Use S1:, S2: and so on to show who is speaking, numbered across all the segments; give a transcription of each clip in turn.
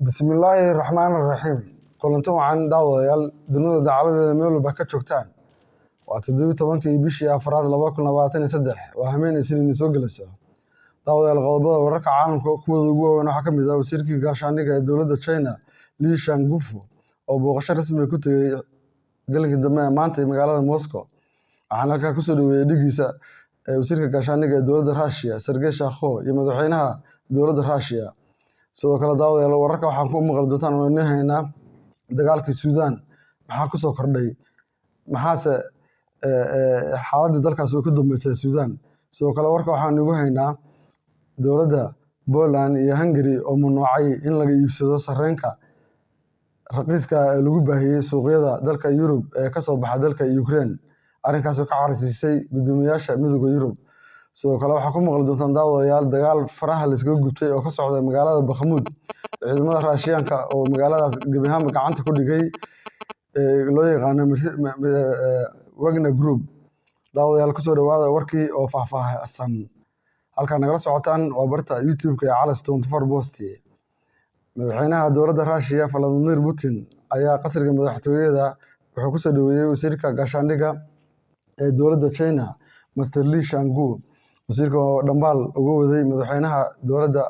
S1: Bismillaahi Raxmaani Raxiim. Kulanti wacan daawadayaal dunida dacaladeeda meel walba ka joogtaan. Waa 17 bishii afraad 2023. Waa habeen Isniin soo gelayso. Daawadayaal qodobada wararka caalamka kuwooda ugu waaweyn waxaa ka mid ah wasiirkii gaashaandhigga ee dowladda China Li Shangguo oo booqasho rasmi ah ku tagay galinkii dambe ee maanta magaalada Moscow. Waxaana halkaa kusoo dhaweeyay dhigiisa wasiirka gaashaandhigga ee dowladda Russia Sergey Shoigu iyo madaxweynaha dowladda Russia. Sidoo kale daawadayaal wararka waxaan ku maqli doontaan oo haynaa dagaalkii Suudaan maxaa ku soo kordhay maxaase xaaladii dalkaas oo ku dambeysay Suudaan. Sidoo kale warka waxaan ugu haynaa dowladda Poland iyo Hungary oo mamnuucay in laga iibsado sarreenka raqiiska ee lagu baahiyay suuqyada dalka Yurub ee ka soo baxa dalka Ukraine. Arrinkaas oo ka caraysiisay guddoomiyaasha midowga Yurub. Sidoo kale waxaa ku maqli doontaan daawadayaal dagaal faraha la iskaga gubtay oo ka socda magaalada Bakhmut. Ciidamada Raashiyaanka oo magaaladaas gebi ahaanba gacanta ku dhigay loo yaqaano Wagner Group. Daawadayaal kusoo dhawaada warkii oo faahfaahsan. Halkaa nagala socotaan waa barta YouTube-ka ee Calas 24 Post. Madaxweynaha dowladda Russia Vladimir Putin ayaa qasriga madaxtooyada wuxuu kusoo dhaweeyay wasiirka gaashaandhigga ee dowladda China Mr. Li Shangguo. wasiirka oo dhambaal uga waday madaxweynaha dowladda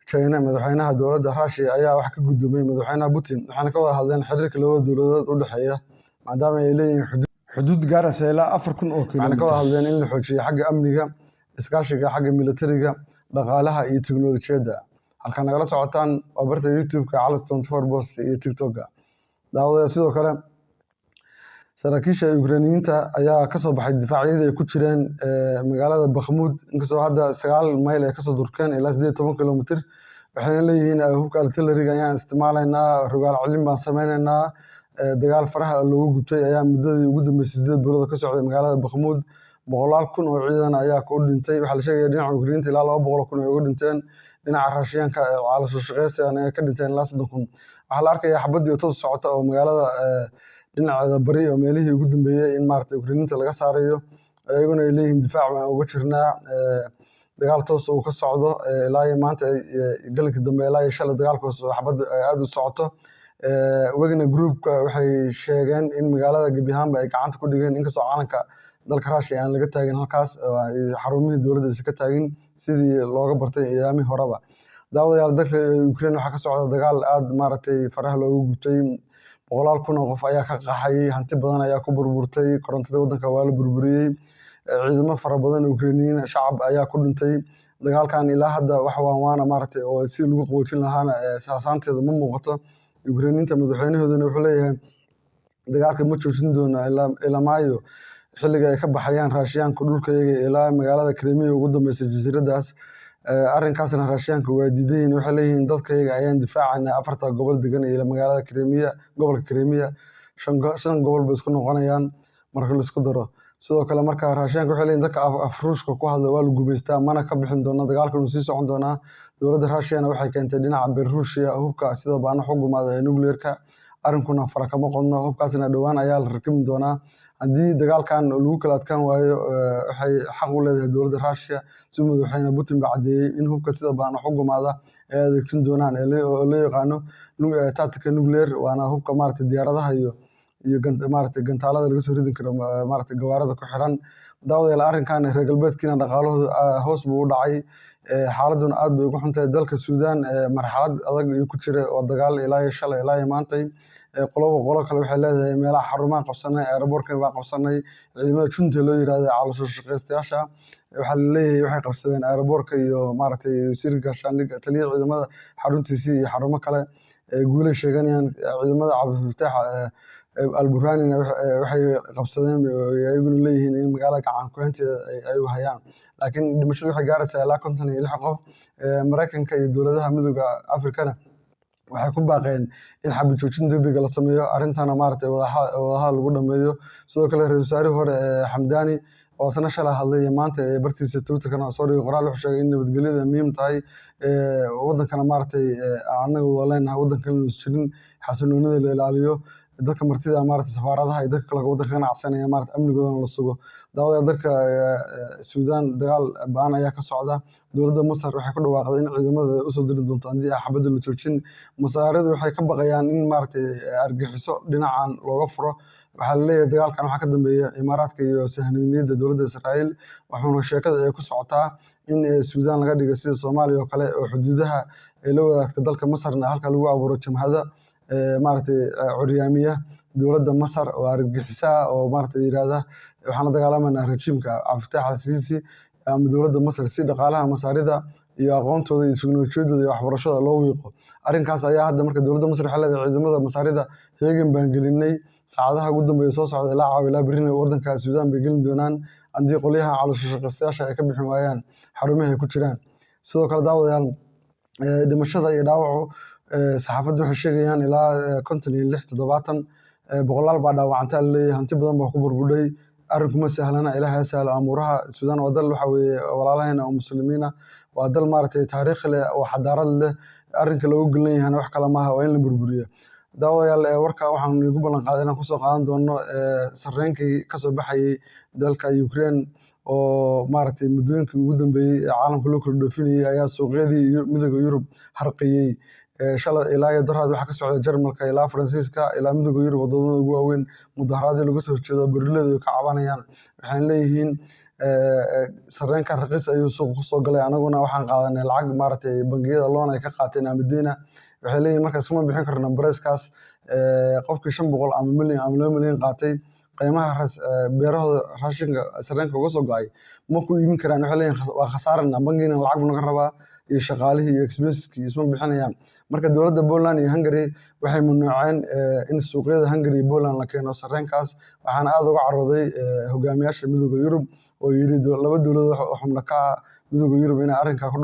S1: China madaxweynaha dowladda Russia ayaa wax ka guddoomay madaxweynaha Putin waxaana ka wada hadleen xiriirka labada dowladood u dhexeeya maadaama ay leeyihiin xuduud gaaraysa ilaa 4,000 oo kiiloomitir. Waxaana ka wada hadleen in la xoojiyo xagga amniga, iskaashiga xagga militariga, dhaqaalaha iyo tiknoolajiyadda. Halkaa nagala socotaan waa barta YouTube-ka Calas 24 Post iyo TikTok-ga. Daawadayaal sidoo kale saraakiisha Ukrainiyiinta ayaa ka soo baxay difaacyadii ay ku jireen magaalada Bakhmut inkastoo hadda 9 mayl ay kasoo durkeen ilaa 18 kiiloomitir. Waxayna leeyihiin hubka artilleriga ayaan isticmaalaynaa, rogaal celin baan sameynaynaa. Dagaal faraha loogu gubtay ayaa muddadii ugu dambeysay 8 bilood ka socday magaalada Bakhmut. 100,000 oo ciidan ayaa ku dhintay. Waxaa la sheegaya dhinaca Ukrainiyiinta ilaa 200,000 ay uga dhinteen. Dhinaca Raashiyaanka caloosha shaqeysiga ay ka dhinteen ilaa 30,000. Waxaa la arkayaa xabadii oo toos socota oo magaalada dhinaceeda bari oo meelihii ugu dambeeyay in Ukrainiyiinta laga saarayo ayaguna ay leeyihiin difaac baan uga jirnaa. Dagaal toos uu ka socdo ilaa iyo maanta galinkii dambe ilaa iyo shalay dagaalkaas xabadda aad u socoto. Wagner Group waxay sheegeen in magaalada gebi ahaanba ay gacanta ku dhigeen inkastoo calanka dalka Russia aan laga taagin halkaas xarumihii dowladda aysan ka taagin sidii looga bartay ayaamihii horeba. Daawadayaal dalka Ukraine waxaa ka socda dagaal aad faraha loogu gubtay. 100,000 oo qof ayaa ka qaxay, hanti badan ayaa ku burburtay, korontada waddanka waa la burburiyey. Ciidamo fara badan oo Ukrainiyiin shacab ayaa ku dhintay. Dagaalkan ilaa hadda wax waana oo si lagu qaboojin lahaana saasaanteeda ma muuqato. Ukrainiyiinta madaxweynahooduna wuxuu leeyahay dagaalka ma joojin doono ilaa maayo xilliga ay ka baxayaan Raashiyaanku dhulkayaga ilaa magaalada Crimea ugu dambeysay jasiiradaas. Arrinkaasna Raashiyaanku waa diidan yihiin. Waxay leeyihiin dadkayaga ayaan difaacaynaa 4 gobol degan iyo magaalada Crimea gobolka Crimea 5 gobol bay isku noqonayaan marka la isku daro. Sidoo kale marka Raashiyaanku waxay leeyihiin dadka Afruushka ku hadla waa la gumaystaa mana ka bixin doono dagaalkan uu sii socon doonaa. Dowladda Russiana waxay keentay dhinaca Belarusia hubka sida baan xukuumada ee nuclear-ka. Arrinkuna fara kama qodno hubkaasna dhowaan ayaa la rakibin doonaa. Haddii dagaalkan lagu kala adkaan waayo waxay xaq u leedahay dowladda Russia si madaxweyne Putin ba cadeeyay in hubka sida baan xukuumada ay adeegsan doonaan oo loo yaqaano tactical nuclear waana hubka diyaaradaha iyo gantaalada laga soo ridin karo gawaarida ku xiran. Daawadayaal arrinkan reer galbeedkiina dhaqaalahooda hoos buu u dhacay. Xaaladuna aad bay ugu xuntahay dalka Suudaan marxalad adag ayuu ku jiray oo dagaal ilaa iyo shalay ilaa iyo maantay. Qolo kale waxay leedahay meelaha xarumaha qabsanay airport-ka baa qabsanay. Ciidamada junta loo yiraahdo caloosha shaqeystayaasha waxaa la leeyahay waxay qabsadeen airport-ka iyo wasiirka gaashaandhigga taliyaha ciidamada xaruntiisii iyo xarumo kale guulay sheeganayaan. Ciidamada Cabdilfataax al-Burhanina waxay qabsadeen ayaguna leeyihiin in magaalada gacan ku haynteeda ay u hayaan. Laakiin dhimashadu waxay gaaraysaa ilaa 56 qof. Mareykanka iyo dowladaha midowga Afrikana waxay ku baaqeen in xabad joojin degdeg ah la sameeyo arrintana wadaha lagu dhameeyo. Sidoo kale ra'iisul wasaarihii hore Hamdani oo sana shalay hadlay maanta bartiisa Twitter-kana soo dhigay qoraal wuxuu sheegay in nabadgelyada muhiim tahay waddankana anagu waa leenahay waddankan inuu is jirin xasiloonida la ilaaliyo dadka martida maaragtay safaaradaha iyo dadka kale waddanka ganacsanaya maaragtay amnigoodana la sugo. Daawadayaal dalka Suudaan dagaal ba'an ayaa ka socda. Dowladda Masar waxay ku dhawaaqday in ciidamada ay usoo diri doonto haddii aan xabadda la joojin. Masaaradu waxay ka baqayaan in maaragtay argagixiso dhinacan looga furo. Waxaa la leeyahay dagaalkan waxaa ka dambeeya Imaaraadka iyo sahaniyadda dowladda Israa'iil, waxaana sheekada ay ku socotaa in Suudaan laga dhigo sida Soomaaliya oo kale oo xuduudaha ay la wadaagto dalka Masarna halka lagu abuuro jamhado maaragtay curyaamiya dowladda Masar oo argagixisa oo maaragtay yiraahda waxaan la dagaalamayna rejiimka Cabdilfataax al-Siisi ama dowladda Masar si dhaqaalaha Masaarida iyo aqoontooda iyo teknolojiyadooda iyo waxbarashada loo wiiqo. Arrinkaas ayaa hadda marka dowladda Masar waxay leedahay ciidamada Masaarida heegan baan gelinay saacadaha ugu dambeeya soo socda ilaa caawa ilaa berrina waddanka Suudaan bay gelin doonaan haddii qolyaha caloosha shaqaystayaasha ay ka bixin waayaan xarumaha ay ku jiraan. Sidoo kale daawadayaal dhimashada iyo dhaawacu saxaafaddu waxay sheegayaan ilaa 56 boqolaal baa dhaawacantay la leeyahay, hanti badan baa ku burbudhay. Arrinku ma sahlana, Ilaahay ha sahlo amuuraha. Suudaan waa dal waxa weeye walaalaheena oo muslimiin ah, waa dal maaragtay taariikh leh oo xadaarad leh. Arrinka loogu golan yahayna wax kale maaha waa in la burburiyo. Daawadayaal warka waxaan igu ballan qaaday inaan kusoo qaadan doono sarreenkii ka soo baxayay dalka Ukraine oo maaragtay muddooyinkii ugu dambeeyay ee caalamka loo kala dhoofinayay ayaa suuqyadii midowga Yurub harqiyay. Shalay ilaa iyo daraad waxaa ka socda Jarmalka ilaa Faransiiska ilaa midowga Yurub wadamada ugu waaweyn mudaharaadyo laga soo horjeedo beeraleydu ay ka cabanayaan. Waxaan leeyihiin sarreenkan raqiis ayuu suuqa ku soo galay, anaguna waxaan qaadanay lacag maaragtay bangiyada loan ay ka qaateen ama deena. Waxay leeyihiin markaas kuma bixin karno barayskaas qofkii 500 ama milyan ama 2 milyan qaatay qiimaha beerahooda raashinka sarreenka uga soo go'ay ma ku iibin karaan. Waxay leeyihiin waa khasaarana, bangiina lacag buu naga rabaa iyo shaqaalihii iyo expenses-kii isma bixinayaan. Marka dowladda Poland iyo Hungary waxay mamnuuceen in suuqyada Hungary iyo Poland la keeno sarreenkaas, waxaana aad uga carooday hogaamiyaasha midowga Yurub oo yiri laba dowladood oo xubno ka ah midowga Yurub inay arrinkaa ku